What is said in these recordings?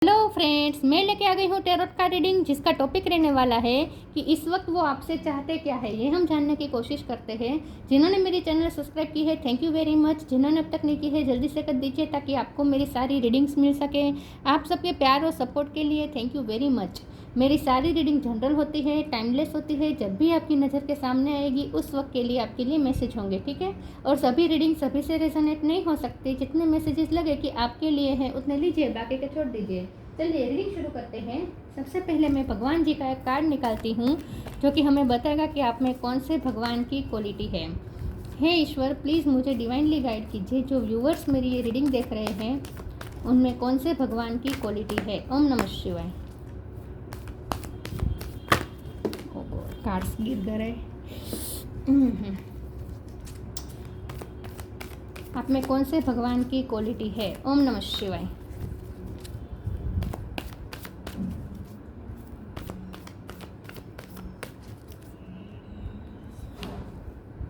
Hello friends, मैं लेके आ गई हूँ टैरोट का रीडिंग, जिसका टॉपिक रहने वाला है कि इस वक्त वो आपसे चाहते क्या है। ये हम जानने की कोशिश करते हैं। जिन्होंने मेरी चैनल सब्सक्राइब की है, थैंक यू वेरी मच। जिन्होंने अब तक नहीं की है, जल्दी से कर दीजिए ताकि आपको मेरी सारी रीडिंग्स मिल सके। आप सबके प्यार और सपोर्ट के लिए थैंक यू वेरी मच। मेरी सारी रीडिंग जनरल होती है, टाइमलेस होती है। जब भी आपकी नज़र के सामने आएगी उस वक्त के लिए आपके लिए मैसेज होंगे, ठीक है। और सभी रीडिंग सभी से रेजोनेट नहीं हो सकती। जितने मैसेजेस लगे कि आपके लिए हैं उतने लीजिए, बाकी के छोड़ दीजिए। चलिए रीडिंग शुरू करते हैं। सबसे पहले मैं भगवान जी का एक कार्ड निकालती हूँ जो कि हमें बताएगा कि आप में कौन से भगवान की क्वालिटी है। हे ईश्वर, प्लीज़ मुझे डिवाइनली गाइड कीजिए। जो व्यूवर्स मेरी ये रीडिंग देख रहे हैं उनमें कौन से भगवान की क्वालिटी है। ओम नमः शिवाय। कार्ड्स गिर गए। आप में कौन से भगवान की क्वालिटी है। ओम नमः शिवाय।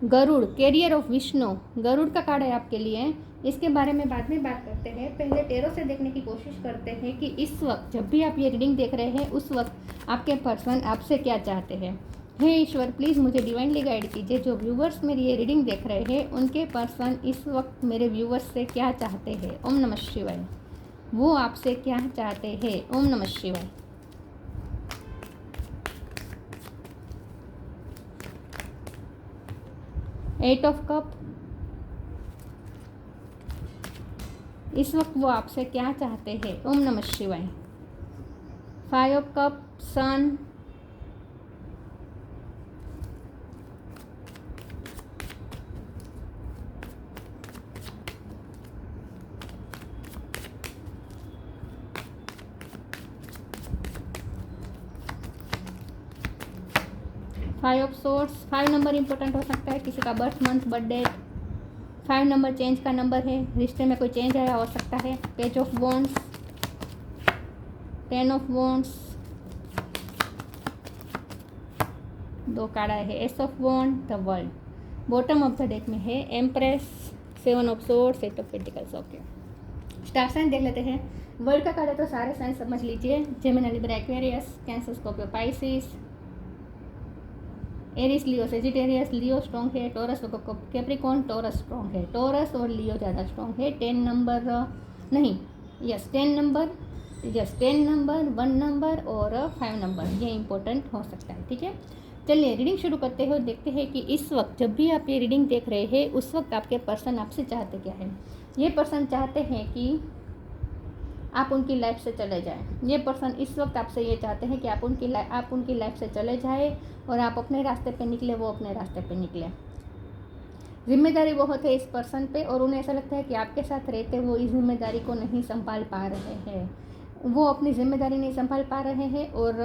गरुड़, कैरियर ऑफ विष्णु, गरुड़ का कार्ड है आपके लिए। इसके बारे में बाद में बात करते हैं। पहले टैरो से देखने की कोशिश करते हैं कि इस वक्त जब भी आप ये रीडिंग देख रहे हैं उस वक्त आपके पर्सन आपसे क्या चाहते हैं। हे ईश्वर, प्लीज़ मुझे डिवाइनली गाइड कीजिए। जो व्यूवर्स मेरी ये रीडिंग देख रहे हैं उनके पर्सन इस वक्त मेरे व्यूवर्स से क्या चाहते हैं। ओम नमः शिवाय। वो आपसे क्या चाहते हैं। ओम नमः शिवाय। एट ऑफ कप, इस वक्त वो आपसे क्या चाहते हैं। ओम नमः शिवाय। Five of cup, sun, five of swords. 5 number important हो सकता है, किसी का birth month, birth date. 5 number change का नंबर है, रिश्ते में कोई चेंज आया हो सकता है। Page of wands, 10 of wands, 2 card आए हैं। Ace of wand, the world. Bottom of the deck में है empress, 7 of swords, 8 of pentacles. Okay, star sign देख लेते हैं। वर्ल्ड का कार्ड है तो सारे साइन समझ लीजिए। Gemini, Libra, Aquarius, Cancer, Scorpio, Pisces, Aries, Leo, Sagittarius. Leo strong है। टॉरस, कैप्रिकॉर्न, टॉरस स्ट्रॉन्ग है। टॉरस और लियो ज़्यादा स्ट्रॉन्ग है। 10 नंबर नहीं, yes 10 number, yes 10 number, 1 number और 5 नंबर, ये इंपॉर्टेंट हो सकता है, ठीक है। चलिए रीडिंग शुरू करते हैं और देखते हैं कि इस वक्त जब भी आप ये रीडिंग देख रहे हैं उस वक्त आपके पर्सन आपसे चाहते क्या है। ये पर्सन चाहते हैं कि आप उनकी लाइफ से चले जाएं। ये पर्सन इस वक्त आपसे ये चाहते हैं कि आप उनकी लाइफ से चले जाएं और आप अपने रास्ते पे निकले, वो अपने रास्ते पे निकले। जिम्मेदारी बहुत है इस पर्सन पे और उन्हें ऐसा लगता है कि आपके साथ रहते वो इस जिम्मेदारी को नहीं संभाल पा रहे हैं। वो अपनी जिम्मेदारी नहीं संभाल पा रहे हैं और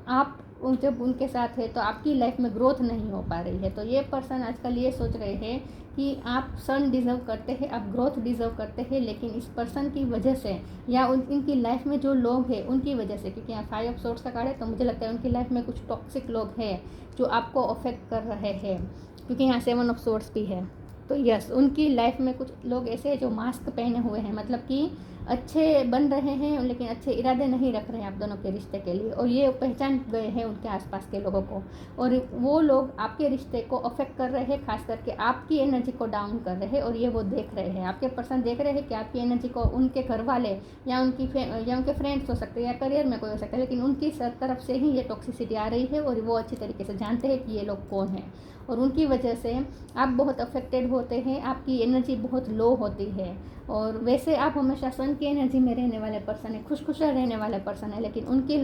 आप जब उनके साथ है तो आपकी लाइफ में ग्रोथ नहीं हो पा रही है। तो ये पर्सन आजकल ये सोच रहे हैं कि आप सन डिज़र्व करते हैं, आप ग्रोथ डिज़र्व करते हैं, लेकिन इस पर्सन की वजह से या इनकी लाइफ में जो लोग हैं उनकी वजह से, क्योंकि यहाँ 5 ऑफ सोर्ड्स का कार्ड है तो मुझे लगता है उनकी लाइफ में कुछ टॉक्सिक लोग हैं जो आपको अफेक्ट कर रहे हैं, क्योंकि यहाँ 7 ऑफ सोर्ड्स भी है। तो यस, उनकी लाइफ में कुछ लोग ऐसे हैं जो मास्क पहने हुए हैं, मतलब कि अच्छे बन रहे हैं लेकिन अच्छे इरादे नहीं रख रहे हैं आप दोनों के रिश्ते के लिए, और ये पहचान गए हैं उनके आसपास के लोगों को। और वो लोग आपके रिश्ते को अफेक्ट कर रहे हैं, खास करके आपकी एनर्जी को डाउन कर रहे हैं, और ये वो देख रहे हैं, आपके पर्सन देख रहे हैं कि आपकी एनर्जी को उनके घर वाले या उनके फ्रेंड्स हो सकते हैं या करियर में कोई हो सकता है, लेकिन उनकी तरफ से ही ये टॉक्सिसिटी आ रही है और वो अच्छी तरीके से जानते हैं कि ये लोग कौन हैं, और उनकी वजह से आप बहुत अफेक्टेड होते हैं, आपकी एनर्जी बहुत लो होती है। और वैसे आप हमेशा सन की एनर्जी में रहने वाले पर्सन है, खुशखुशल रहने वाले पर्सन है, लेकिन उनसे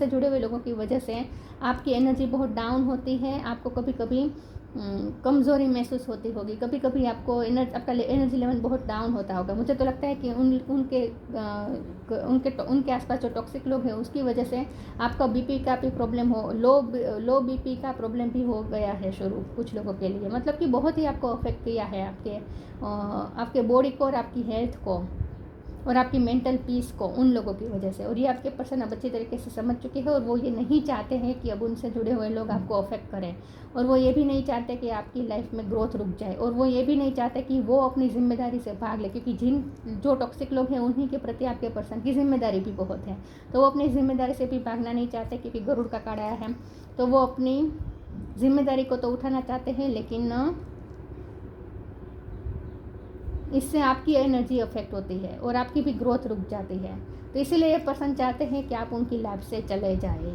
जुड़े हुए लोगों की वजह से आपकी एनर्जी बहुत डाउन होती है। आपको कभी कभी कमज़ोरी महसूस होती होगी, कभी कभी आपका एनर्जी लेवल बहुत डाउन होता होगा। मुझे तो लगता है कि उनके आसपास जो टॉक्सिक लोग हैं उसकी वजह से आपका बीपी का भी प्रॉब्लम हो, लो बीपी का प्रॉब्लम भी हो गया है शुरू कुछ लोगों के लिए, मतलब कि बहुत ही आपको अफेक्ट किया है आपके बॉडी को और आपकी हेल्थ को। और आपकी मेंटल पीस को उन लोगों की वजह से। और ये आपके पर्सन अब अच्छी तरीके से समझ चुके हैं और वो ये नहीं चाहते हैं कि अब उनसे जुड़े हुए लोग आपको अफेक्ट करें, और वो ये भी नहीं चाहते कि आपकी लाइफ में ग्रोथ रुक जाए, और वो ये भी नहीं चाहते कि वो अपनी जिम्मेदारी से भाग ले, क्योंकि जो टॉक्सिक लोग हैं उन्हीं के प्रति आपके पर्सन की जिम्मेदारी भी बहुत है। तो वो अपनी जिम्मेदारी से भी भागना नहीं चाहते, क्योंकि गरुड़ का कार्ड आया है, तो वो अपनी जिम्मेदारी को तो उठाना चाहते हैं, लेकिन इससे आपकी एनर्जी अफेक्ट होती है और आपकी भी ग्रोथ रुक जाती है। तो इसीलिए ये पर्सन चाहते हैं कि आप उनकी लाइफ से चले जाए।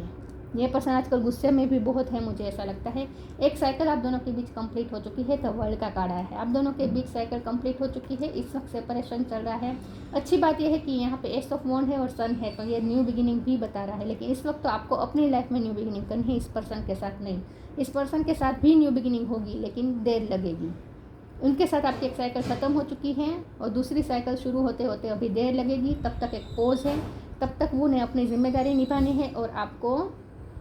ये पर्सन आजकल गुस्से में भी बहुत है, मुझे ऐसा लगता है। एक साइकिल आप दोनों के बीच कंप्लीट हो चुकी है, तो वर्ल्ड का कार्ड आया है। आप दोनों के बीच साइकिल कंप्लीट हो चुकी है, इस वक्त सेपरेशन चल रहा है। अच्छी बात यह है कि यहाँ पे एस ऑफ वॉन्ड है और सन है, तो ये न्यू बिगिनिंग भी बता रहा है। लेकिन इस वक्त तो आपको अपनी लाइफ में न्यू बिगिनिंग करनी है, इस पर्सन के साथ नहीं। इस पर्सन के साथ भी न्यू बिगिनिंग होगी, लेकिन देर लगेगी। उनके साथ आपकी एक साइकिल ख़त्म हो चुकी है और दूसरी साइकिल शुरू होते होते अभी देर लगेगी। तब तक एक पोज है, तब तक वो ने अपनी जिम्मेदारी निभानी है और आपको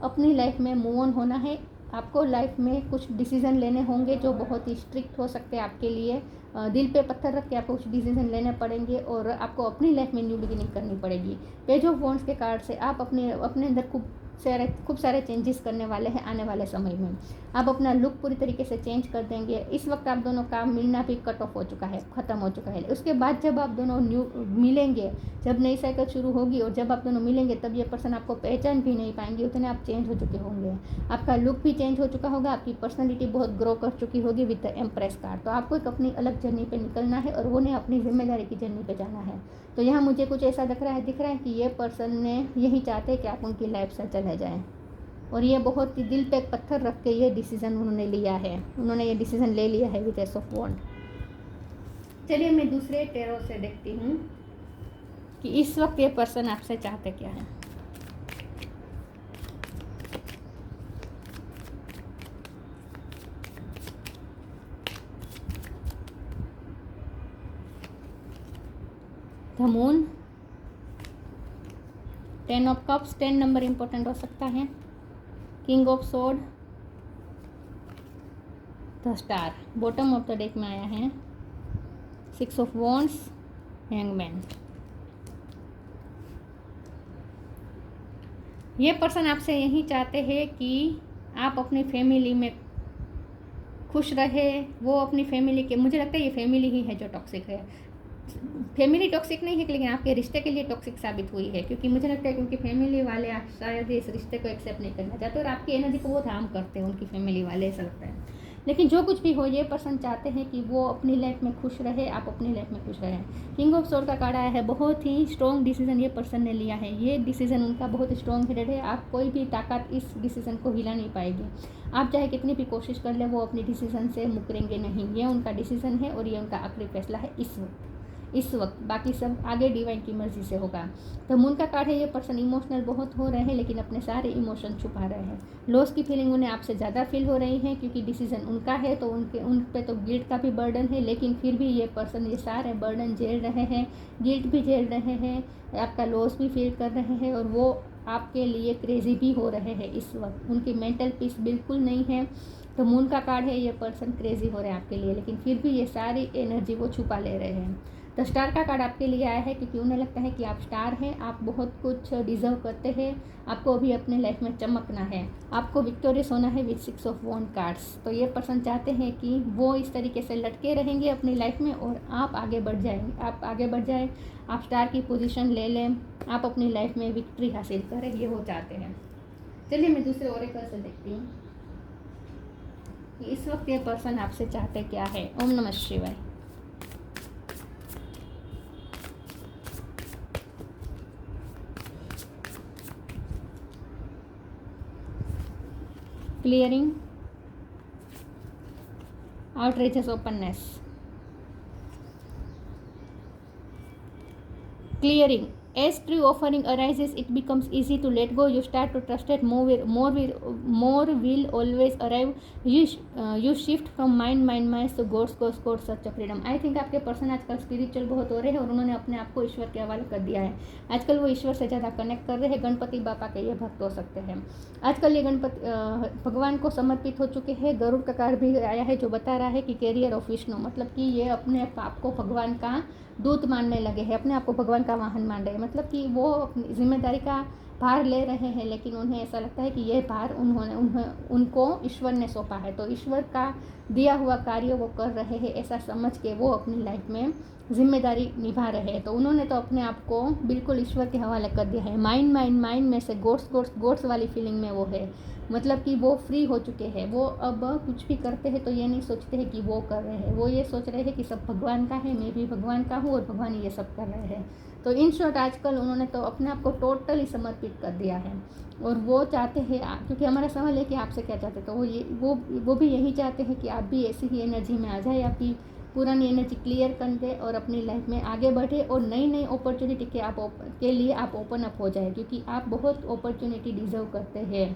अपनी लाइफ में मूव ऑन होना है। आपको लाइफ में कुछ डिसीज़न लेने होंगे जो बहुत ही स्ट्रिक्ट हो सकते हैं आपके लिए। दिल पे पत्थर रख के आपको कुछ डिसीजन लेने पड़ेंगे और आपको अपनी लाइफ में न्यू बिगिनिंग करनी पड़ेगी। पेज ऑफ वॉन्ड्स के कार्ड से आप अपने अंदर खूब सारे चेंजेस करने वाले हैं आने वाले समय में। आप अपना लुक पूरी तरीके से चेंज कर देंगे। इस वक्त आप दोनों का मिलना भी कट ऑफ हो चुका है, ख़त्म हो चुका है। उसके बाद जब आप दोनों न्यू मिलेंगे, जब नई साइकिल शुरू होगी और जब आप दोनों मिलेंगे, तब ये पर्सन आपको पहचान भी नहीं पाएंगे, उतने आप चेंज हो चुके होंगे। आपका लुक भी चेंज हो चुका होगा, आपकी पर्सनैलिटी बहुत ग्रो कर चुकी होगी विद द एम्प्रेस कार्ड। तो आपको एक अपनी अलग जर्नी पे निकलना है और उन्हें अपनी जिम्मेदारी की जर्नी पे जाना है। तो यहाँ मुझे कुछ ऐसा दिख रहा है कि ये पर्सन ने यही चाहते हैं कि आप उनकी लाइफ से चले जाएँ, और ये बहुत ही दिल पे एक पत्थर रख के ये डिसीज़न उन्होंने लिया है। उन्होंने ये डिसीज़न ले लिया है विद एस ऑफ वॉन्ड। चलिए मैं दूसरे टेरो से देखती हूँ कि इस वक्त ये पर्सन आपसे चाहते क्या है। The moon, 10 of cups, 10 number important हो सकता है। King of sword, the star bottom of the deck में आया है। 6 ऑफ वॉन्ड्स, हैंगमैन। ये पर्सन आपसे यही चाहते हैं कि आप अपनी फैमिली में खुश रहे। वो अपनी फैमिली के, मुझे लगता है ये फैमिली ही है जो टॉक्सिक है। फैमिली टॉक्सिक नहीं है, लेकिन आपके रिश्ते के लिए टॉक्सिक साबित हुई है, क्योंकि मुझे लगता है क्योंकि फैमिली वाले आप शायद इस रिश्ते को एक्सेप्ट नहीं करना चाहते और आपकी एनर्जी को बहुत हार्म करते हैं उनकी फैमिली वाले, ऐसा लगता है। लेकिन जो कुछ भी हो, ये पर्सन चाहते हैं कि वो अपनी लाइफ में खुश रहे, आप अपनी लाइफ में खुश रहें। किंग ऑफ सोर्ड का कार्ड आया है। बहुत ही स्ट्रॉन्ग डिसीजन ये पर्सन ने लिया है। ये डिसीजन उनका बहुत स्ट्रॉन्ग हेडेड है। आप कोई भी ताकत इस डिसीजन को हिला नहीं पाएगी। आप चाहे कितनी भी कोशिश कर ले, वो अपनी डिसीजन से मुकरेंगे नहीं। ये उनका डिसीजन है और ये उनका आखिरी फैसला है इस वक्त। बाकी सब आगे डिवाइन की मर्जी से होगा। तो मून का कार्ड है। ये पर्सन इमोशनल बहुत हो रहे हैं, लेकिन अपने सारे इमोशन छुपा रहे हैं। लॉस की फीलिंग उन्हें आपसे ज़्यादा फील हो रही है, क्योंकि डिसीजन उनका है, तो उन पे तो गिल्ट का भी बर्डन है। लेकिन फिर भी ये पर्सन ये सारे बर्डन झेल रहे हैं, गिल्ट भी झेल रहे हैं, आपका लॉस भी फील कर रहे हैं, और वो आपके लिए क्रेजी भी हो रहे हैं इस वक्त। उनकी मेंटल पीस बिल्कुल नहीं है। तो मून का कार्ड है। ये पर्सन क्रेजी हो रहे हैं आपके लिए, लेकिन फिर भी ये सारी एनर्जी वो छुपा ले रहे हैं। तो स्टार का कार्ड आपके लिए आया है, क्योंकि उन्हें लगता है कि आप स्टार हैं, आप बहुत कुछ डिजर्व करते हैं, आपको अभी अपने लाइफ में चमकना है, आपको विक्टोरियस होना है विद 6 ऑफ वॉन्ड कार्ड्स। तो ये पर्सन चाहते हैं कि वो इस तरीके से लटके रहेंगे अपनी लाइफ में और आप आगे बढ़ जाएं, आप स्टार की पोजीशन ले लें, आप अपनी लाइफ में विक्ट्री हासिल करें, ये वो चाहते हैं। चलिए मैं दूसरे ओरेकल से देखती हूँ कि इस वक्त ये पर्सन आपसे चाहते क्या है। ओम नमः शिवाय। Clearing, outrageous openness. Clearing. As true offering arises, it becomes easy to let go. You start to trust that more will always arrive. You shift from mind to God's such a freedom. I think आपके person आजकल spiritual बहुत हो रहे हैं और उन्होंने अपने आप को ईश्वर के हवाले कर दिया है। आजकल वो ईश्वर से ज़्यादा कनेक्ट कर रहे हैं। गणपति बापा के ये भक्त हो सकते हैं। आजकल ये गणपति भगवान को समर्पित हो चुके हैं। गरुड़ का कार्ड भी आया है जो बता रहा है कि कैरियर ऑफ विष्णु, मतलब कि ये अपने आप को भगवान का दूत मानने लगे हैं, अपने आप को भगवान का वाहन मान रहे हैं। मतलब कि वो अपनी जिम्मेदारी का भार ले रहे हैं, लेकिन उन्हें ऐसा लगता है कि ये भार उनको ईश्वर ने सौंपा है, तो ईश्वर का दिया हुआ कार्य वो कर रहे हैं, ऐसा समझ के वो अपनी लाइफ में जिम्मेदारी निभा रहे हैं। तो उन्होंने तो अपने आप को बिल्कुल ईश्वर के हवाले कर दिया है। माइंड माइंड माइंड में से गोड्स वाली फीलिंग में वो है, मतलब कि वो फ्री हो चुके हैं। वो अब कुछ भी करते हैं तो ये नहीं सोचते हैं कि वो कर रहे हैं, वो ये सोच रहे हैं कि सब भगवान का है, मैं भी भगवान का हूँ और भगवान ये सब कर रहे हैं। तो इन शॉर्ट आजकल उन्होंने तो अपने आप को टोटली समर्पित कर दिया है। और वो चाहते हैं, क्योंकि हमारा सवाल है कि आपसे क्या चाहते, तो वो भी यही चाहते हैं कि आप भी ऐसी ही एनर्जी में आ जाए, आपकी पुरानी एनर्जी क्लियर कर दे और अपनी लाइफ में आगे बढ़े और नई नई अपॉर्चुनिटी के लिए आप ओपन अप हो जाए, क्योंकि आप बहुत अपॉर्चुनिटी डिजर्व करते हैं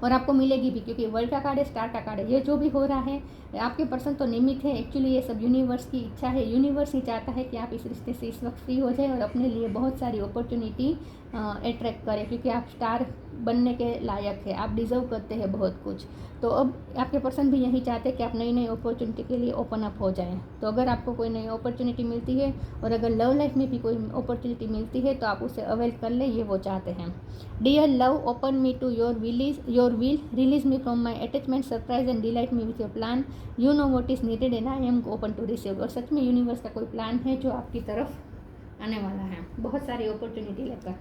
और आपको मिलेगी भी, क्योंकि वर्ल्ड का कार्ड है, स्टार का कार्ड है। ये जो भी हो रहा है आपके पर्सन तो निमित्त है, एक्चुअली ये सब यूनिवर्स की इच्छा है। यूनिवर्स ही चाहता है कि आप इस रिश्ते से इस वक्त फ्री हो जाए और अपने लिए बहुत सारी अपॉर्चुनिटी अट्रैक्ट करें, क्योंकि आप स्टार बनने के लायक है, आप डिज़र्व करते हैं बहुत कुछ। तो अब आपके पर्सन भी यही चाहते हैं कि आप नई नई अपॉर्चुनिटी के लिए ओपन अप हो जाएं। तो अगर आपको कोई नई अपॉर्चुनिटी मिलती है और अगर लव लाइफ में भी कोई अपॉर्चुनिटी मिलती है तो आप उसे अवेल कर लें, ये वो चाहते हैं। Dear love, open me to your will, release me from my attachment, surprise and delight me with your plan, you know what is needed and I am open to receive. और सच में universe का कोई plan है जो आपकी तरफ आने वाला है, बहुत सारी अपॉर्चुनिटी लेकर।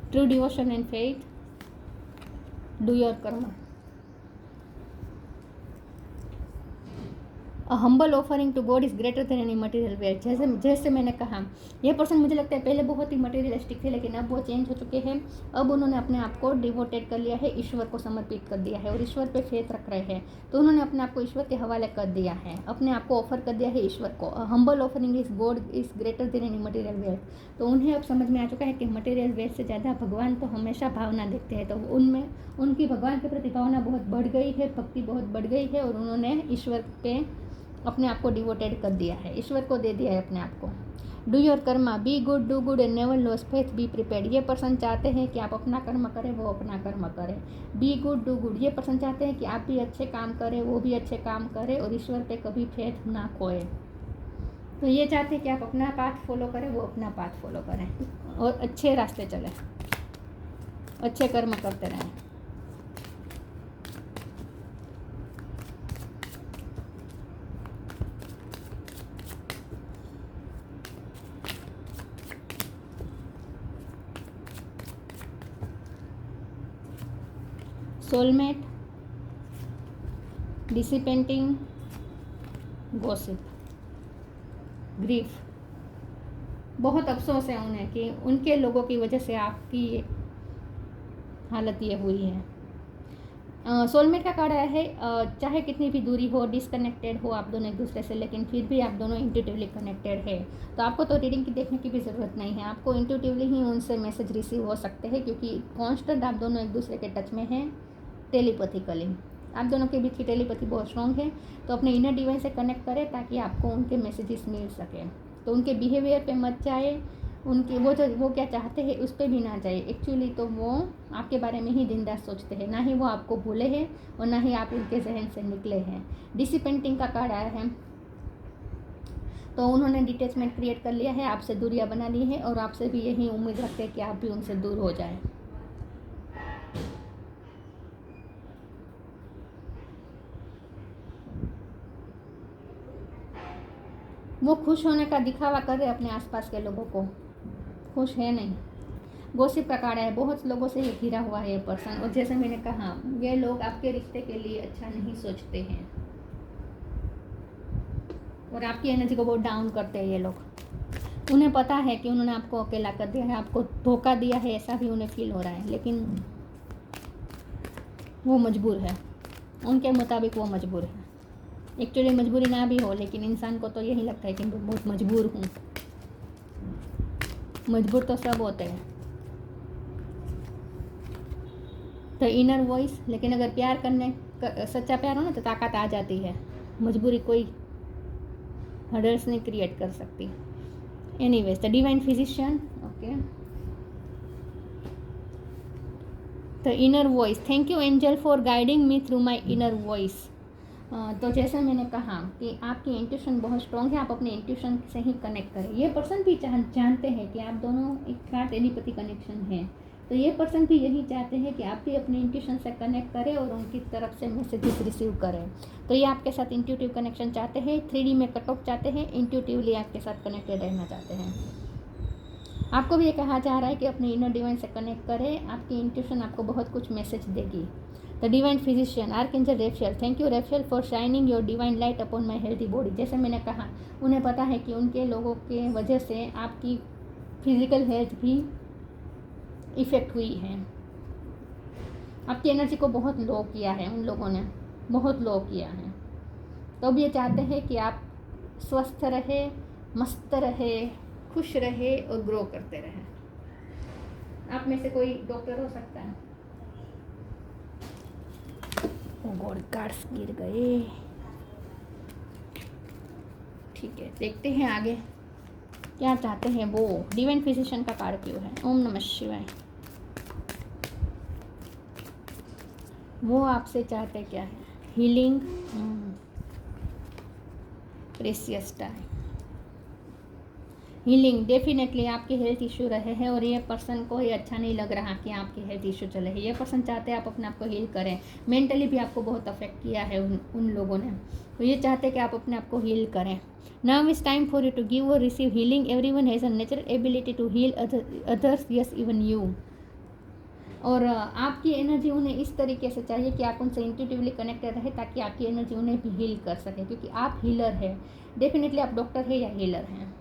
True devotion and faith, do your karma. A humble offering to God is greater than any material wealth। जैसे मैंने कहा, ये पर्सन मुझे लगता है पहले बहुत ही मटेरियलिस्टिक थे, लेकिन अब वो चेंज हो चुके हैं। अब उन्होंने अपने आप को डिवोटेड कर लिया है, ईश्वर को समर्पित कर दिया है और ईश्वर पे फेथ रख रहे हैं। तो उन्होंने अपने आप को ईश्वर के हवाले कर दिया है, अपने आप को ऑफर कर दिया है ईश्वर को। Humble offering is God is greater than any material wealth. तो उन्हें अब समझ में आ चुका है कि मटेरियल वेल्थ से ज़्यादा भगवान तो हमेशा भावना देखते हैं। तो उनमें उनकी भगवान के प्रति भावना बहुत बढ़ गई है, भक्ति बहुत बढ़ गई है और उन्होंने ईश्वर पे अपने आप को डिवोटेड कर दिया है, ईश्वर को दे दिया है अपने आप को। Do your Karma, be good, do good and never loss faith, be prepared. ये पर्सन चाहते हैं कि आप अपना कर्म करें, वो अपना कर्म करें। बी गुड, डू गुड, ये पर्सन चाहते हैं कि आप भी अच्छे काम करें, वो भी अच्छे काम करें और ईश्वर पे कभी फेथ ना खोए। तो ये चाहते हैं कि आप अपना पाथ फॉलो करें, वो अपना पाथ फॉलो करें और अच्छे रास्ते चलें, अच्छे कर्म करते रहें। Soulmate, disappointing, gossip, grief. बहुत अफसोस है उन्हें कि उनके लोगों की वजह से आपकी हालत ये हुई है। सोलमेट का कार्ड आया है, चाहे कितनी भी दूरी हो, डिसकनेक्टेड हो आप दोनों एक दूसरे से, लेकिन फिर भी आप दोनों इंट्यूटिवली कनेक्टेड है। तो आपको तो रीडिंग की देखने की भी ज़रूरत नहीं है, आपको इंट्यूटिवली ही उनसे मैसेज रिसीव हो सकते हैं, क्योंकि कॉन्स्टेंट आप दोनों एक दूसरे के टच में हैं। टेलीपैथिकली आप दोनों के बीच की टेलीपैथी बहुत स्ट्रॉन्ग है। तो अपने इनर डिवाइन से कनेक्ट करें ताकि आपको उनके मैसेजेस मिल सके। तो उनके बिहेवियर पे मत जाए, उनके वो क्या चाहते हैं उस पर भी ना जाए। एक्चुअली तो वो आपके बारे में ही दिन रात सोचते हैं, ना ही वो आपको भूले हैं और ना ही आप उनके जहन से निकले हैं। डिसिपेंटिंग का कार्ड आया है, तो उन्होंने डिटैचमेंट क्रिएट कर लिया है, आपसे दूरियां बना ली है और आपसे भी यही उम्मीद रखते हैं कि आप भी उनसे दूर हो जाए। वो खुश होने का दिखावा कर रहे अपने आसपास के लोगों को, खुश है नहीं। गॉसिप का कार्ड है, बहुत लोगों से ये घिरा हुआ है ये पर्सन, और जैसे मैंने कहा ये लोग आपके रिश्ते के लिए अच्छा नहीं सोचते हैं और आपकी एनर्जी को बहुत डाउन करते हैं ये लोग। उन्हें पता है कि उन्होंने आपको अकेला कर दिया है, आपको धोखा दिया है, ऐसा भी उन्हें फील हो रहा है, लेकिन वो मजबूर है, उनके मुताबिक वो मजबूर है। एक्चुअली मजबूरी ना भी हो, लेकिन इंसान को तो यही लगता है कि मैं बहुत मजबूर हूँ। मजबूर तो सब होते हैं। तो इनर वॉइस, लेकिन अगर प्यार करने सच्चा प्यार हो ना तो ताकत आ जाती है, मजबूरी कोई हर्डल्स नहीं क्रिएट कर सकती। Anyways the divine physician, okay, the inner voice, thank you angel for guiding me through my inner voice. तो जैसे मैंने कहा कि आपकी इंट्यूशन बहुत स्ट्रॉन्ग है, आप अपने इंट्यूशन से ही कनेक्ट करें। ये पर्सन भी जानते हैं कि आप दोनों एक का टेलीपैथी कनेक्शन है, तो ये पर्सन भी यही चाहते हैं कि आप भी अपने इंट्यूशन से कनेक्ट करें और उनकी तरफ से मैसेजेस रिसीव करें। तो ये आपके साथ इंट्यूटिव कनेक्शन चाहते हैं, 3D में कट ऑफ चाहते हैं, इंट्यूटिवली आपके साथ कनेक्टेड रहना चाहते हैं। आपको भी ये कहा जा रहा है कि अपने इनर डिवाइन से कनेक्ट करें, आपकी इंट्यूशन आपको बहुत कुछ मैसेज देगी। The divine physician, archangel रेफेल, thank you रेफेल for shining your divine light upon my healthy body. जैसे मैंने कहा, उन्हें पता है कि उनके लोगों के वजह से आपकी फिजिकल हेल्थ भी इफ़ेक्ट हुई है, आपकी एनर्जी को बहुत लो किया है उन लोगों ने, बहुत लो किया है। तो अब ये चाहते हैं कि आप स्वस्थ रहे, मस्त रहे, खुश रहे और ग्रो करते रहे। आप में से कोई डॉक्टर हो सकता है। गॉड, कार्ड्स गिर गए। ठीक है, देखते हैं आगे क्या चाहते हैं वो। डिवाइन फिजिशियन का कार्ड क्यों है? ओम नमः शिवाय। वो आपसे चाहते क्या है? Healing, precious time, healing. Definitely आपकी हेल्थ इशू रहे हैं और ये पर्सन को ये अच्छा नहीं लग रहा कि आपकी हेल्थ इशू चले है। ये पर्सन चाहते हैं आप अपने आप को हील करें। मेंटली भी आपको बहुत अफेक्ट किया है उन लोगों ने, तो ये चाहते हैं कि आप अपने आप को हील करें। Now is time for you to give और receive healing. Everyone has a natural ability to heal others, yes even you. और आपकी एनर्जी उन्हें इस तरीके से चाहिए कि आप उनसे इंट्यूटिवली कनेक्टेड रहे ताकि आपकी एनर्जी उन्हें भी हील कर सके, क्योंकि आप हीलर है। डेफिनेटली आप डॉक्टर है या हीलर हैं,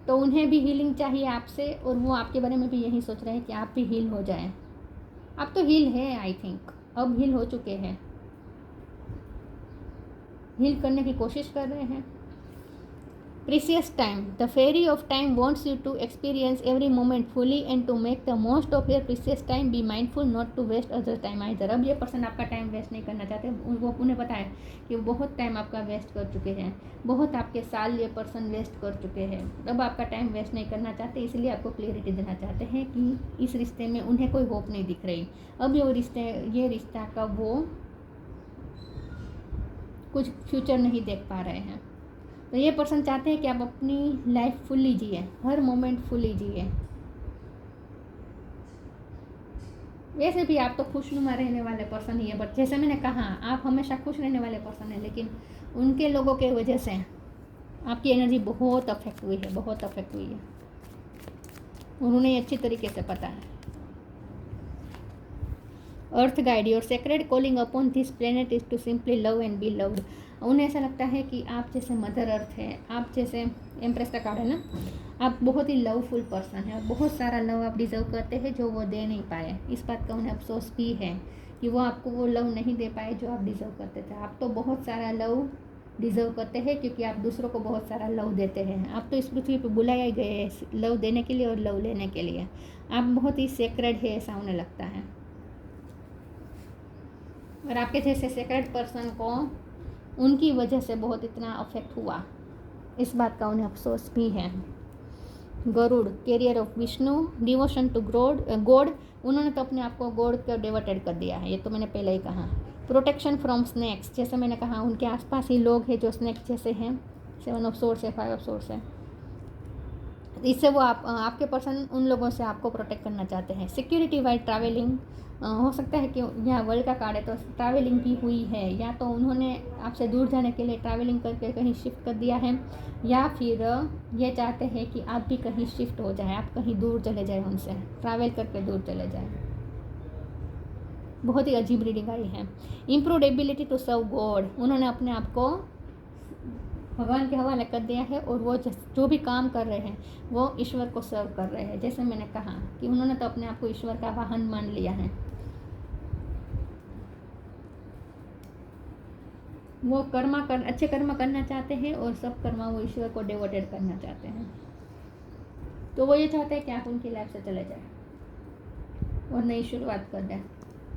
तो उन्हें भी हीलिंग चाहिए आपसे और वो आपके बारे में भी यही सोच रहे हैं कि आप भी हील हो जाएं। आप तो हील है, आई थिंक अब हील हो चुके हैं, हील करने की कोशिश कर रहे हैं। Precious time. The fairy of time wants you to experience every moment fully and to make the most of your precious time. Be mindful not to waste other time either. अब ये person आपका time waste नहीं करना चाहते। वो उन्हें पता है कि वो बहुत टाइम आपका वेस्ट कर चुके हैं, बहुत आपके साल ये पर्सन वेस्ट कर चुके हैं। अब आपका टाइम वेस्ट नहीं करना चाहते, इसलिए आपको क्लियरिटी देना चाहते हैं कि इस रिश्ते में उन्हें कोई होप नहीं दिख रही। अब ये रिश्ता का वो कुछ फ्यूचर नहीं देख पा रहे हैं। तो ये पर्सन चाहते हैं कि आप अपनी लाइफ फुल्ली जिए, हर मोमेंट फुल्ली जिए। वैसे भी आप तो खुशनुमा रहने वाले पर्सन ही है, बट जैसे मैंने कहा आप हमेशा खुश रहने वाले पर्सन हैं, लेकिन उनके लोगों के वजह से आपकी एनर्जी बहुत अफेक्ट हुई है, बहुत अफेक्ट हुई है और उन्हें अच्छी तरीके से पता है। Earth guide, your sacred calling upon this planet is to simply love and be loved. उन्हें ऐसा लगता है कि आप जैसे मदर अर्थ है, आप जैसे एम्प्रेस का कार्ड है ना, आप बहुत ही लवफुल पर्सन है और बहुत सारा लव आप डिज़र्व करते हैं जो वो दे नहीं पाए। इस बात का उन्हें अफसोस भी है कि वो आपको वो लव नहीं दे पाए जो आप डिज़र्व करते थे। आप तो बहुत सारा लव डिज़र्व करते हैं क्योंकि आप दूसरों को बहुत सारा लव देते हैं। आप तो इस पृथ्वी पर बुलाए गए हैं लव देने के लिए और लव लेने के लिए। आप बहुत ही सेक्रेड है, ऐसा उन्हें लगता है। और आपके जैसे सेक्रेड पर्सन को उनकी वजह से बहुत इतना अफेक्ट हुआ, इस बात का उन्हें अफसोस भी है। Garuda, carrier of Vishnu, devotion to God. उन्होंने तो अपने आप को गॉड को डिवोटेड कर दिया है, ये तो मैंने पहले ही कहा। प्रोटेक्शन फ्रॉम स्नैक्स, जैसे मैंने कहा उनके आसपास ही लोग हैं जो स्नैक्स जैसे हैं। 7 ऑफ सोर्स है, 5 ऑफ सोर्स है। इससे वो आपके पर्सन उन लोगों से आपको प्रोटेक्ट करना चाहते हैं। सिक्योरिटी वाइल ट्रैवलिंग, हो सकता है कि यहाँ वर्ल्ड का कार्ड है तो ट्रैवलिंग की हुई है, या तो उन्होंने आपसे दूर जाने के लिए ट्रैवलिंग करके कहीं शिफ्ट कर दिया है, या फिर ये चाहते हैं कि आप भी कहीं शिफ्ट हो जाए, आप कहीं दूर चले जाए, उनसे ट्रैवल करके दूर चले जाए। बहुत ही अजीब रीडिंग आई है। Improved ability to serve God, उन्होंने अपने आप को भगवान के हवाले कर दिया है और वो जो भी काम कर रहे हैं वो ईश्वर को सर्व कर रहे हैं। जैसे मैंने कहा कि उन्होंने तो अपने आप को ईश्वर का वाहन मान लिया है। वो अच्छे कर्म करना चाहते हैं और सब कर्म वो ईश्वर को डिवोटेड करना चाहते हैं। तो वो ये चाहते हैं कि आप उनकी लाइफ से चले जाएं और नई शुरुआत कर दें।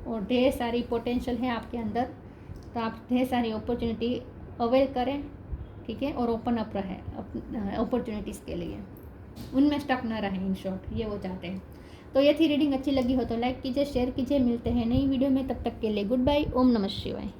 और ढेर सारी पोटेंशियल है आपके अंदर, तो आप ढेर सारी अपॉर्चुनिटी अवेल करें ठीक है, और ओपन अप रहे अपॉर्चुनिटीज़ के लिए, उनमें स्टक ना रहे, इन शॉर्ट ये वो चाहते हैं। तो ये थी रीडिंग, अच्छी लगी हो तो लाइक कीजिए, शेयर कीजिए, मिलते हैं नई वीडियो में, तब तक के लिए गुड बाय, ओम नमः शिवाय।